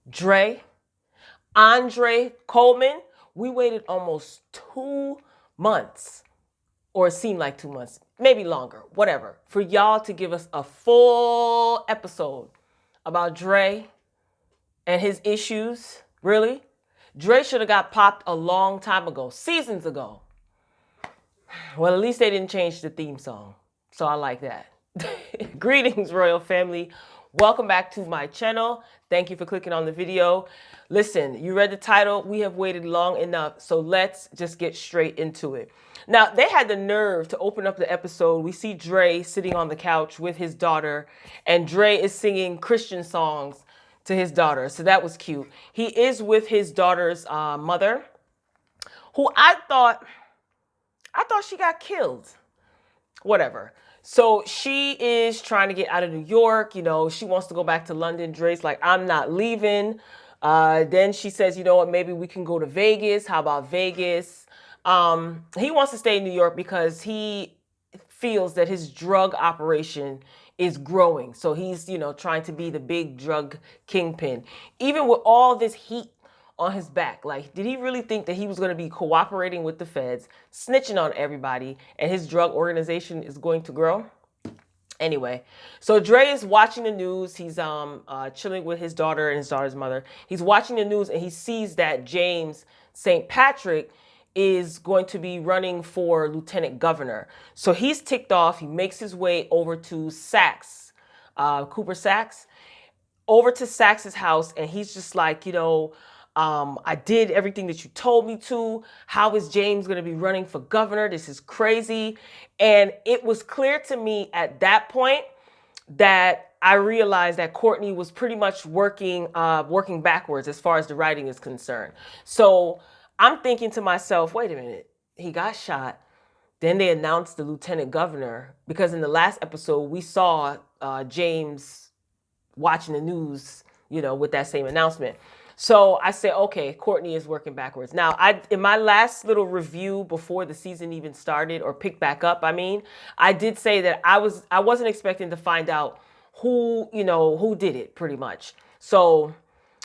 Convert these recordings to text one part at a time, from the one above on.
Dre, Andre Coleman. We waited almost 2 months, or it seemed like 2 months, maybe longer, whatever, for y'all to give us a full episode about Dre and his issues. Really? Dre should have got popped a long time ago, seasons ago. Well, at least they didn't change the theme song, so I like that. Greetings, royal family. Welcome back to my channel. Thank you for clicking on the video. Listen, you read the title. We have waited long enough, so let's just get straight into it. Now, they had the nerve to open up the episode. We see Dre sitting on the couch with his daughter, and Dre is singing Christian songs to his daughter, so that was cute. He is with his daughter's mother, who I thought she got killed. Whatever. So she is trying to get out of New York. You know, she wants to go back to London. Dre's like, I'm not leaving. Then she says, you know what, maybe we can go to Vegas. How about Vegas? He wants to stay in New York because he feels that his drug operation is growing. So he's, you know, trying to be the big drug kingpin. Even with all this heat on his back, like, did he really think that he was going to be cooperating with the feds, snitching on everybody, and his drug organization is going to grow? Anyway, so Dre is watching the news. He's chilling with his daughter and his daughter's mother. He's watching the news and he sees that James St. Patrick is going to be running for lieutenant governor. So he's ticked off. He makes his way over to Sachs, Cooper Sachs, over to Sachs's house, and he's just like, you know, I did everything that you told me to. How is James going to be running for governor? This is crazy. And it was clear to me at that point that I realized that Courtney was pretty much working backwards as far as the writing is concerned. So I'm thinking to myself, wait a minute, he got shot. Then they announced the lieutenant governor, because in the last episode we saw James watching the news, you know, with that same announcement. So I said, okay, Courtney is working backwards. Now, in my last little review before the season even started, or picked back up, I did say that I wasn't expecting to find out who did it, pretty much. So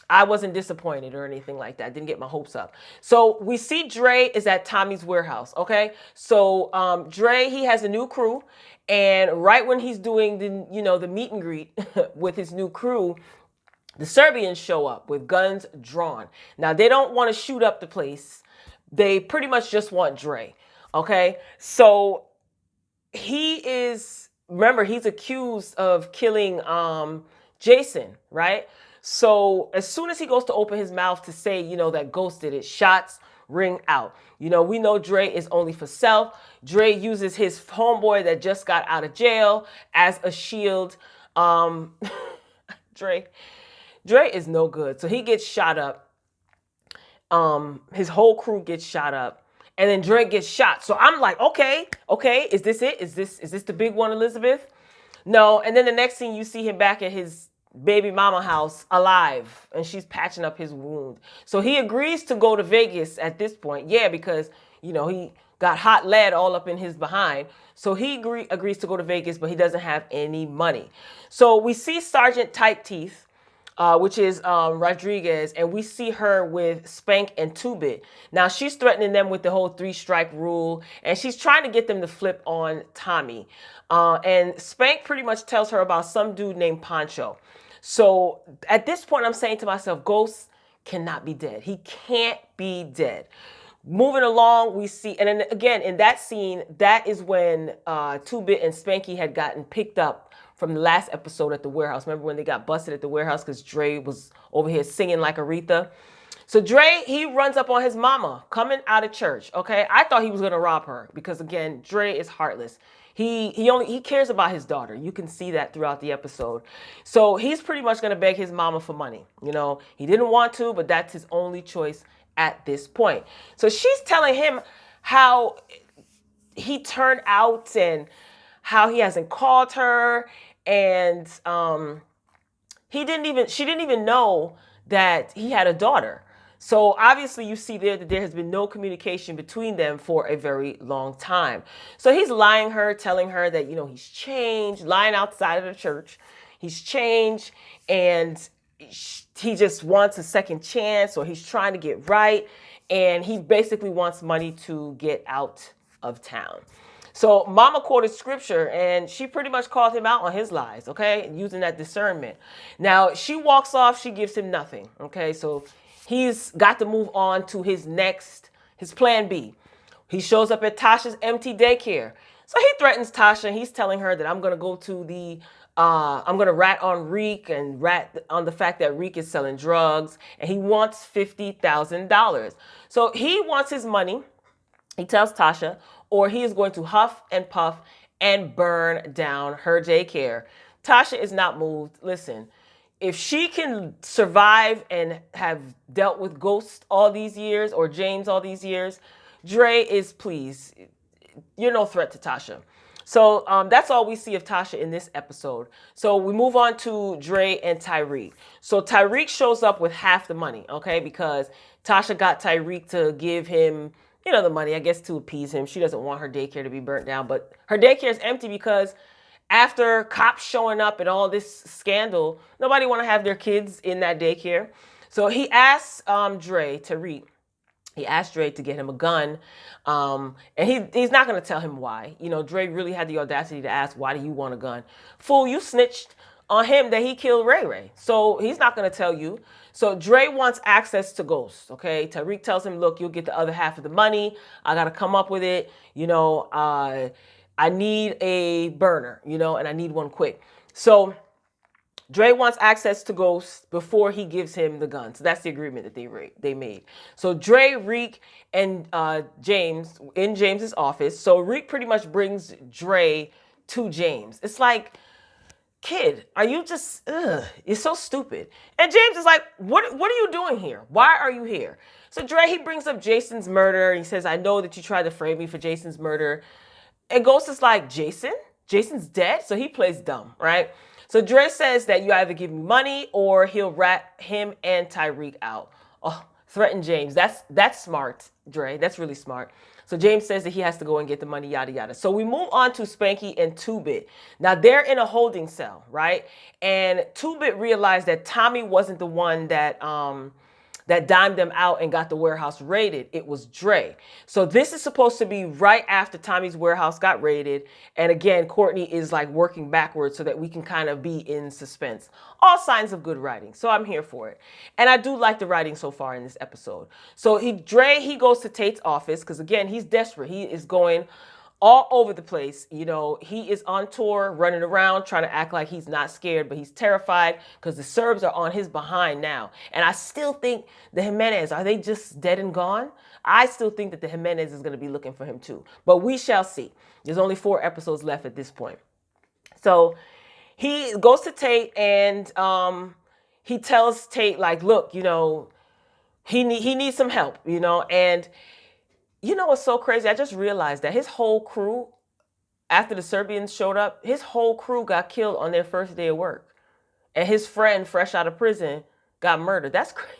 I wasn't disappointed or anything like that. Didn't get my hopes up. So we see Dre is at Tommy's warehouse, okay? So Dre, he has a new crew, and right when he's doing the meet and greet with his new crew, the Serbians show up with guns drawn. Now, they don't want to shoot up the place. They pretty much just want Dre, okay? So remember, he's accused of killing Jason, right? So as soon as he goes to open his mouth to say, you know, that Ghost did it, shots ring out. You know, we know Dre is only for self. Dre uses his homeboy that just got out of jail as a shield. Dre is no good. So he gets shot up. His whole crew gets shot up. And then Dre gets shot. So I'm like, okay, is this it? Is this the big one, Elizabeth? No. And then the next thing, you see him back at his baby mama house alive, and she's patching up his wound. So he agrees to go to Vegas at this point. Yeah, because, you know, he got hot lead all up in his behind. So he agrees to go to Vegas, but he doesn't have any money. So we see Sergeant Tight Teeth, which is Rodriguez, and we see her with Spank and 2-Bit. Now, she's threatening them with the whole 3-strike rule, and she's trying to get them to flip on Tommy. And Spank pretty much tells her about some dude named Pancho. So at this point, I'm saying to myself, Ghost cannot be dead. He can't be dead. Moving along, we see, and then again, in that scene, that is when 2-Bit and Spanky had gotten picked up from the last episode at the warehouse. Remember when they got busted at the warehouse because Dre was over here singing like Aretha? So Dre, he runs up on his mama coming out of church, okay? I thought he was going to rob her because, again, Dre is heartless. He cares about his daughter. You can see that throughout the episode. So he's pretty much going to beg his mama for money. You know, he didn't want to, but that's his only choice at this point. So she's telling him how he turned out and how he hasn't called her, and she didn't even know that he had a daughter. So obviously you see there that there has been no communication between them for a very long time. So he's lying her, telling her that, you know, he's changed, lying outside of the church. He's changed, and he just wants a second chance, or he's trying to get right, and he basically wants money to get out of town. So Mama quoted scripture, and she pretty much called him out on his lies, okay, using that discernment. Now she walks off, she gives him nothing, okay, so he's got to move on to his plan B. He shows up at Tasha's empty daycare. So he threatens Tasha. He's telling her that I'm going to go to I'm going to rat on Reek and rat on the fact that Reek is selling drugs. And he wants $50,000. So he wants his money, he tells Tasha, or he is going to huff and puff and burn down her daycare. Tasha is not moved. Listen, if she can survive and have dealt with Ghost all these years, or James all these years, Dre is pleased. You're no threat to Tasha. So that's all we see of Tasha in this episode. So we move on to Dre and Tyreek. So Tyreek shows up with half the money, okay, because Tasha got Tyreek to give him, the money, I guess, to appease him. She doesn't want her daycare to be burnt down, but her daycare is empty because after cops showing up and all this scandal, nobody want to have their kids in that daycare. So he asks Tyreek, he asked Dre to get him a gun, and he's not going to tell him why. Dre really had the audacity to ask, why do you want a gun? Fool, you snitched on him that he killed Ray Ray. So he's not going to tell you. So Dre wants access to Ghost, okay? Tyreek tells him, look, you'll get the other half of the money. I got to come up with it. I need a burner, and I need one quick. So Dre wants access to Ghost before he gives him the gun. So that's the agreement that they made. So Dre, Reek, and James in James's office. So Reek pretty much brings Dre to James. It's like, kid, are you just, you're so stupid. And James is like, what are you doing here? Why are you here? So Dre, he brings up Jason's murder. He says, I know that you tried to frame me for Jason's murder. And Ghost is like, Jason's dead? So he plays dumb, right? So Dre says that you either give me money or he'll rat him and Tyreek out. Oh, threaten James. That's smart, Dre. That's really smart. So James says that he has to go and get the money, yada, yada. So we move on to Spanky and 2-Bit. Now, they're in a holding cell, right? And 2-Bit realized that Tommy wasn't the one that dimed them out and got the warehouse raided. It was Dre. So this is supposed to be right after Tommy's warehouse got raided. And again, Courtney is like working backwards so that we can kind of be in suspense. All signs of good writing. So I'm here for it. And I do like the writing so far in this episode. So Dre goes to Tate's office because again, he's desperate. He is going all over the place. He is on tour, running around, trying to act like he's not scared, but he's terrified because the Serbs are on his behind now. And I still think the Jimenez, are they just dead and gone? I still think that the Jimenez is going to be looking for him too. But we shall see. There's only 4 episodes left at this point. So he goes to Tate and he tells Tate, like, look, he needs some help, and what's so crazy? I just realized that his whole crew, after the Serbians showed up, his whole crew got killed on their first day of work. And his friend, fresh out of prison, got murdered. That's crazy.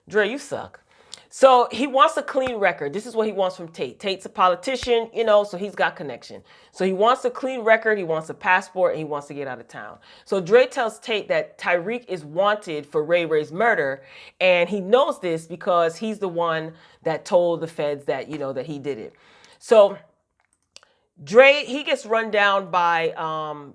Dre, you suck. So he wants a clean record. This is what he wants from Tate. Tate's a politician, so he's got connection. So he wants a clean record, he wants a passport, and he wants to get out of town. So Dre tells Tate that Tyreek is wanted for Ray Ray's murder, and he knows this because he's the one that told the feds that, that he did it. So Dre, he gets run down by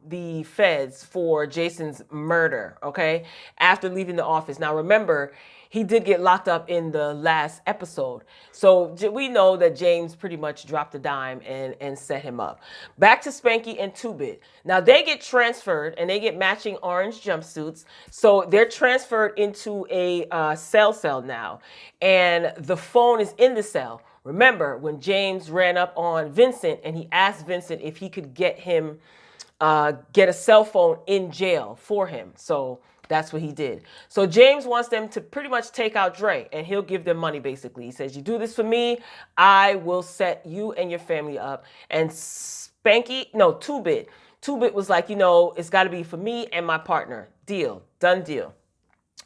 the feds for Jason's murder, okay, after leaving the office. Now, remember, he did get locked up in the last episode. So we know that James pretty much dropped a dime and set him up. Back to Spanky and 2-Bit. Now, they get transferred and they get matching orange jumpsuits. So they're transferred into a cell now. And the phone is in the cell. Remember, when James ran up on Vincent and he asked Vincent if he could get a cell phone in jail for him. So that's what he did. So James wants them to pretty much take out Dre and he'll give them money basically. He says, you do this for me, I will set you and your family up. And 2-Bit. 2-Bit was like, it's got to be for me and my partner. Deal. Done deal.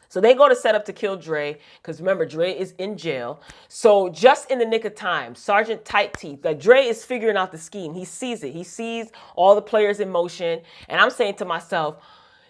So they go to set up to kill Dre because remember, Dre is in jail. So just in the nick of time, Sergeant Tight Teeth, like Dre is figuring out the scheme. He sees it. He sees all the players in motion. And I'm saying to myself,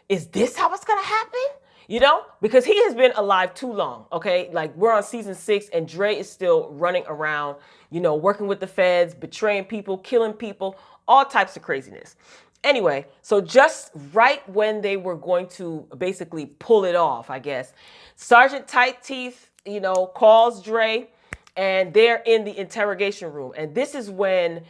is this how it's going to happen? You know, because he has been alive too long, okay? Like, we're on season 6 and Dre is still running around, you know, working with the feds, betraying people, killing people, all types of craziness. Anyway, so just right when they were going to basically pull it off, I guess, Sergeant Tight Teeth, you know, calls Dre and they're in the interrogation room. And this is when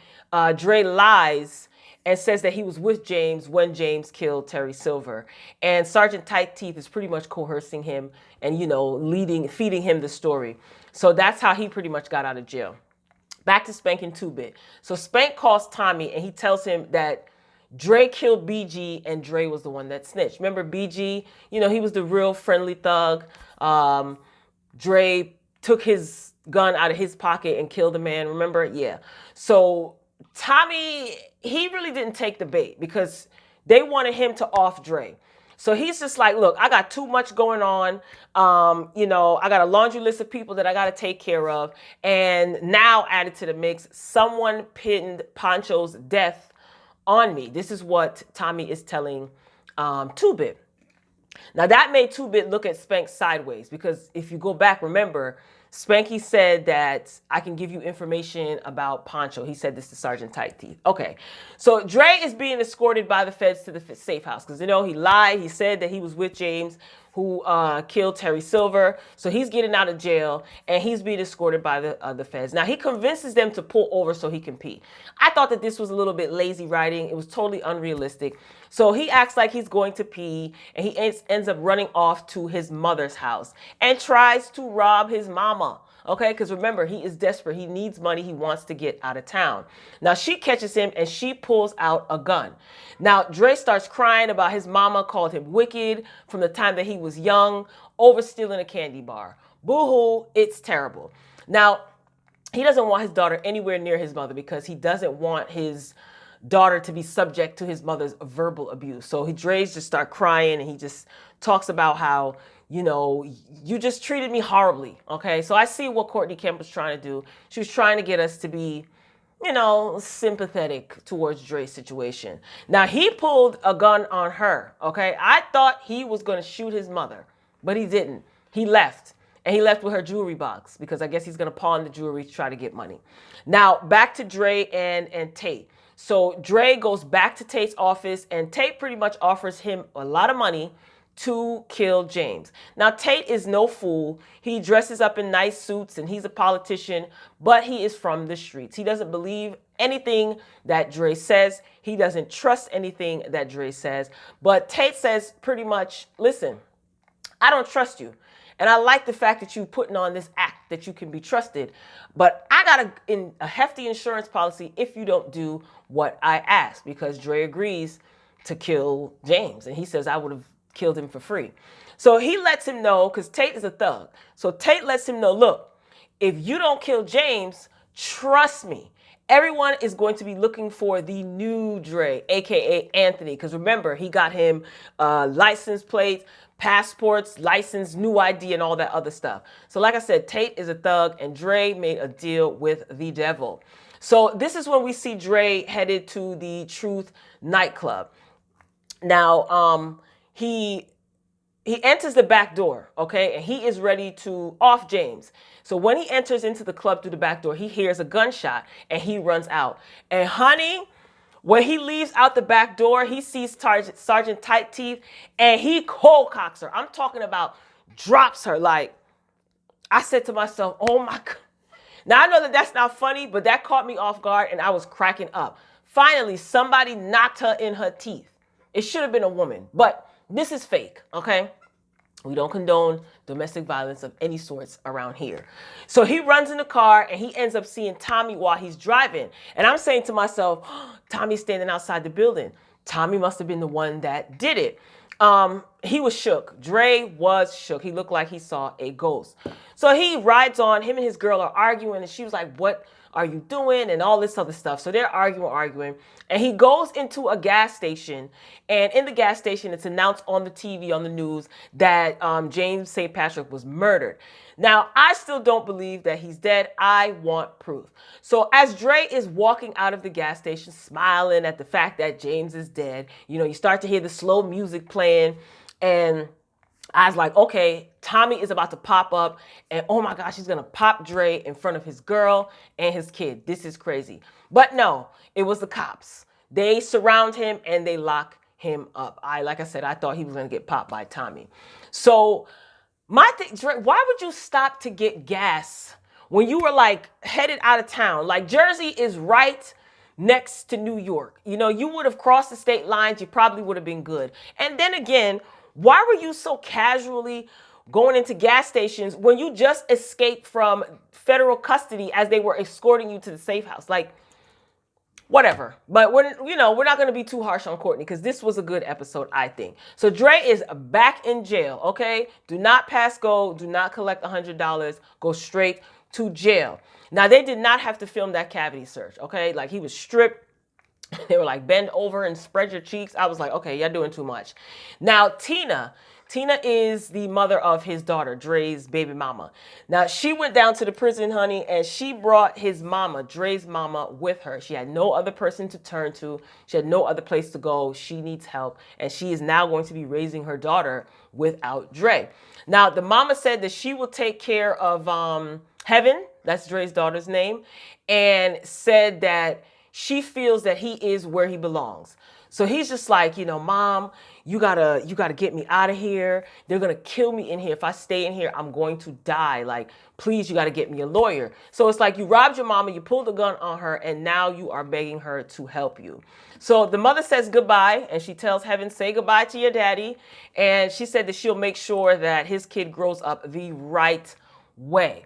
Dre lies and says that he was with James when James killed Terry Silver. And Sergeant Tight Teeth is pretty much coercing him and, you know, feeding him the story. So that's how he pretty much got out of jail. Back to Spank and 2-Bit. So Spank calls Tommy and he tells him that Dre killed BG and Dre was the one that snitched. Remember BG? You know, he was the real friendly thug. Dre took his gun out of his pocket and killed the man. Remember? Yeah. So Tommy, he really didn't take the bait because they wanted him to off Dre. So he's just like, look, I got too much going on. You know, I got a laundry list of people that I got to take care of. And now added to the mix, someone pinned Pancho's death on me. This is what Tommy is telling 2-Bit. Now that made 2-Bit look at Spank sideways because if you go back, remember, Spanky said that I can give you information about Pancho. He said this to Sergeant Tight Teeth. Okay, so Dre is being escorted by the feds to the safe house because, you know, he lied. He said that he was with James, who killed Terry Silver. So he's getting out of jail and he's being escorted by the feds. Now he convinces them to pull over so he can pee. I thought that this was a little bit lazy writing. It was totally unrealistic. So he acts like he's going to pee and he ends up running off to his mother's house and tries to rob his mama. Okay, because remember, he is desperate. He needs money. He wants to get out of town. Now, she catches him and she pulls out a gun. Now, Dre starts crying about his mama called him wicked from the time that he was young over stealing a candy bar. Boo-hoo, it's terrible. Now, he doesn't want his daughter anywhere near his mother because he doesn't want his daughter to be subject to his mother's verbal abuse. So Dre's just start crying and he just talks about how, you know, you just treated me horribly. Okay, so I see what Courtney Kemp was trying to do. She was trying to get us to be, you know, sympathetic towards Dre's situation. Now, he pulled a gun on her. Okay, I thought he was going to shoot his mother, but he didn't. He left. And he left with her jewelry box because I guess he's going to pawn the jewelry to try to get money. Now, back to Dre and Tate. So Dre goes back to Tate's office and Tate pretty much offers him a lot of money to kill James. Now, Tate is no fool. He dresses up in nice suits and he's a politician, but he is from the streets. He doesn't believe anything that Dre says. He doesn't trust anything that Dre says. But Tate says pretty much, listen, I don't trust you. And I like the fact that you putting on this act that you can be trusted. But I got a hefty insurance policy if you don't do what I ask, because Dre agrees to kill James. And he says, I would have killed him for free. So he lets him know, because Tate is a thug. So Tate lets him know, look, if you don't kill James, trust me, everyone is going to be looking for the new Dre, a.k.a. Anthony. Because remember, he got him license plates, passports, license, new ID, and all that other stuff. So like I said, Tate is a thug, and Dre made a deal with the devil. So this is when we see Dre headed to the Truth nightclub. Now, he enters the back door, okay? And he is ready to off James. So when he enters into the club through the back door, he hears a gunshot and he runs out. And honey, when he leaves out the back door, he sees Sergeant Tight Teeth and he cold cocks her. I'm talking about drops her. Like, I said to myself, oh my God. Now, I know that that's not funny, but that caught me off guard and I was cracking up. Finally, somebody knocked her in her teeth. It should have been a woman, but this is fake, okay? We don't condone domestic violence of any sorts around here. So he runs in the car and he ends up seeing Tommy while he's driving. And I'm saying to myself, oh, Tommy's standing outside the building. Tommy must have been the one that did it. He was shook. Dre was shook. He looked like he saw a ghost. So he rides on. Him and his girl are arguing and she was like, what are you doing? And all this other stuff. So they're arguing. And he goes into a gas station. And in the gas station, it's announced on the TV, on the news, that James St. Patrick was murdered. Now, I still don't believe that he's dead. I want proof. So as Dre is walking out of the gas station, smiling at the fact that James is dead, you know, you start to hear the slow music playing, and I was like, okay, Tommy is about to pop up, and oh my gosh, he's gonna pop Dre in front of his girl and his kid. This is crazy. But no, it was the cops. They surround him and they lock him up. Like I said, I thought he was gonna get popped by Tommy. So my thing, Dre, why would you stop to get gas when you were like headed out of town? Like, Jersey is right next to New York. You know, you would have crossed the state lines. You probably would have been good. And then again, why were you so casually going into gas stations when you just escaped from federal custody as they were escorting you to the safe house? Like, whatever. But we're not going to be too harsh on Courtney, because this was a good episode, I think. So Dre is back in jail, okay? Do not pass go. Do not collect $100. Go straight to jail. Now, they did not have to film that cavity search, okay? Like, he was stripped. They were like, bend over and spread your cheeks. I was like, okay, you're doing too much. Now, Tina is the mother of his daughter, Dre's baby mama. Now, she went down to the prison, honey, and she brought his mama, Dre's mama, with her. She had no other person to turn to. She had no other place to go. She needs help, and she is now going to be raising her daughter without Dre. Now, the mama said that she will take care of Heaven, that's Dre's daughter's name, and said that she feels that he is where he belongs. So he's just like, you know, Mom, you gotta get me out of here. They're gonna kill me in here. If I stay in here, I'm going to die. Like, please, you gotta get me a lawyer. So it's like, you robbed your mama, you pulled a gun on her, and now you are begging her to help you. So the mother says goodbye, and she tells Heaven, say goodbye to your daddy. And she said that she'll make sure that his kid grows up the right way.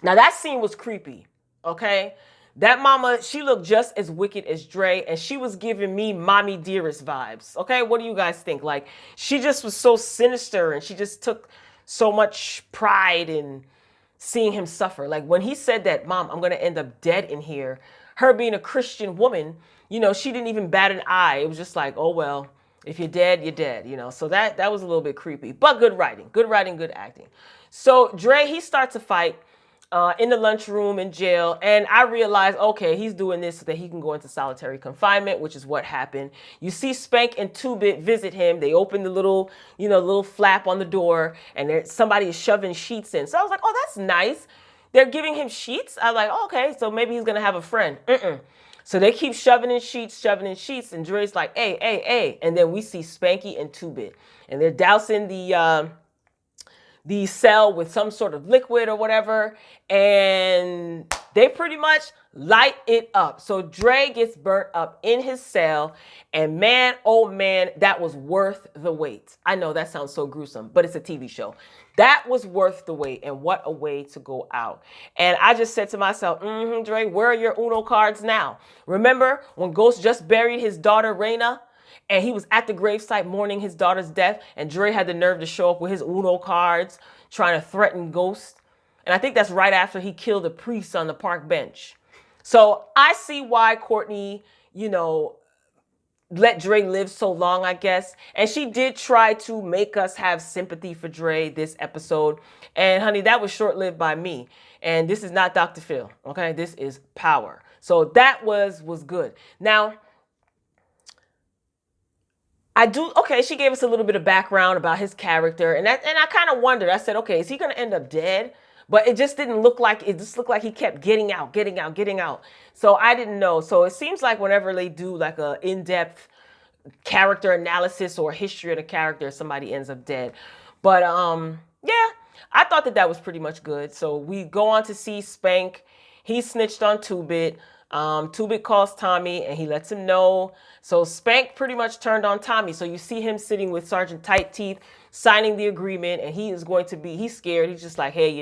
Now, that scene was creepy, okay? That mama, she looked just as wicked as Dre, and she was giving me Mommy Dearest vibes, okay? What do you guys think? Like, she just was so sinister, and she just took so much pride in seeing him suffer. Like, when he said that, Mom, I'm going to end up dead in here, her being a Christian woman, you know, she didn't even bat an eye. It was just like, oh, well, if you're dead, you're dead, you know? So that was a little bit creepy, but good writing, good acting. So Dre, he starts a fight in the lunchroom in jail, and I realized, okay, he's doing this so that he can go into solitary confinement, which is what happened. You see Spank and 2-Bit visit him. They open the little, little flap on the door, and somebody is shoving sheets in. So I was like, oh, that's nice. They're giving him sheets. I was like, oh, okay, so maybe he's gonna have a friend. So they keep shoving in sheets, and Dre's like, hey, and then we see Spanky and 2-Bit, and they're dousing the cell with some sort of liquid or whatever, and they pretty much light it up. So Dre gets burnt up in his cell, and man, oh man, that was worth the wait. I know that sounds so gruesome, but it's a TV show. That was worth the wait, and what a way to go out. And I just said to myself, Dre, where are your Uno cards now? Remember when Ghost just buried his daughter, Raina? And he was at the gravesite mourning his daughter's death, and Dre had the nerve to show up with his Uno cards trying to threaten Ghost. And I think that's right after he killed a priest on the park bench. So I see why Courtney, let Dre live so long, I guess. And she did try to make us have sympathy for Dre this episode. And honey, that was short-lived by me. And this is not Dr. Phil, okay? This is Power. So that was good. Now, she gave us a little bit of background about his character, and I kind of wondered. I said, okay, is he going to end up dead? But it just didn't look like it. Just looked like he kept getting out. So I didn't know. So it seems like whenever they do like a in-depth character analysis or history of the character, somebody ends up dead. But yeah, I thought that was pretty much good. So we go on to see Spank. He snitched on 2-Bit. 2-Bit calls Tommy and he lets him know. So Spank pretty much turned on Tommy. So you see him sitting with Sergeant Tight Teeth signing the agreement, and he's scared. He's just like, hey,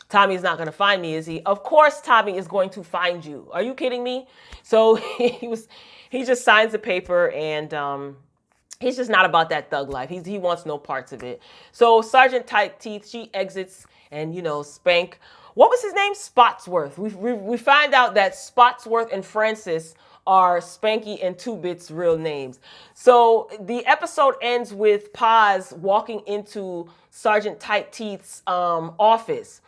Tommy's not going to find me, is he? Of course Tommy is going to find you. Are you kidding me? So he just signs the paper, and he's just not about that thug life. He wants no parts of it. So Sergeant Tight Teeth, she exits, and Spank. What was his name? Spotsworth. We find out that Spotsworth and Francis are Spanky and Two Bit's real names. So the episode ends with Paz walking into Sergeant Tight Teeth's office.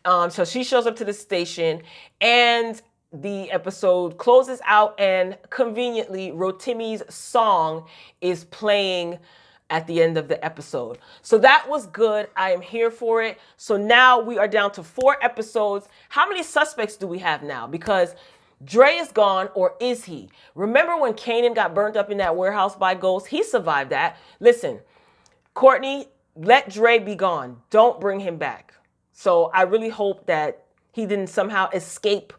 So she shows up to the station, and the episode closes out, and conveniently Rotimi's song is playing at the end of the episode. So that was good. I am here for it. So now we are down to 4 episodes. How many suspects do we have now? Because Dre is gone, or is he? Remember when Kanan got burnt up in that warehouse by ghosts? He survived that. Listen, Courtney, let Dre be gone. Don't bring him back. So I really hope that he didn't somehow escape,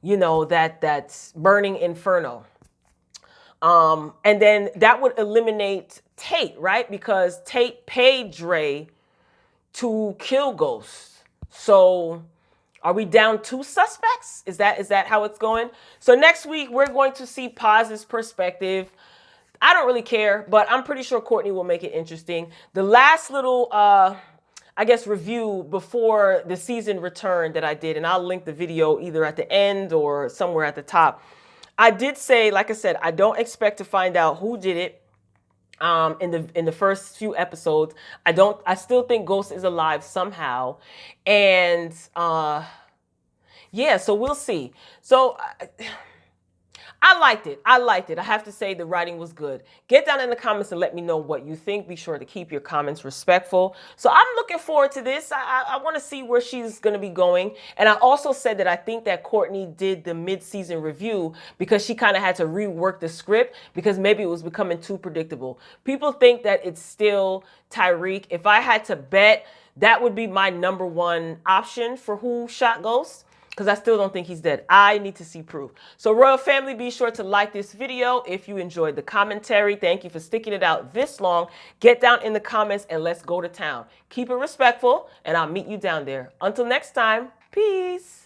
that burning inferno. And then that would eliminate Tate, right? Because Tate paid Dre to kill Ghost. So are we down 2 suspects? Is that how it's going? So next week, we're going to see Paz's perspective. I don't really care, but I'm pretty sure Courtney will make it interesting. The last little, review before the season return that I did, and I'll link the video either at the end or somewhere at the top. I did say, like I said, I don't expect to find out who did it in the first few episodes. I still think Ghost is alive somehow. And yeah, so we'll see. So I liked it. I have to say the writing was good. Get down in the comments and let me know what you think. Be sure to keep your comments respectful. So I'm looking forward to this. I want to see where she's going to be going. And I also said that I think that Courtney did the mid-season review because she kind of had to rework the script because maybe it was becoming too predictable. People think that it's still Tyreek. If I had to bet, that would be my #1 option for who shot Ghost, because I still don't think he's dead. I need to see proof. So Royal Family, be sure to like this video if you enjoyed the commentary. Thank you for sticking it out this long. Get down in the comments and let's go to town. Keep it respectful, and I'll meet you down there. Until next time, peace.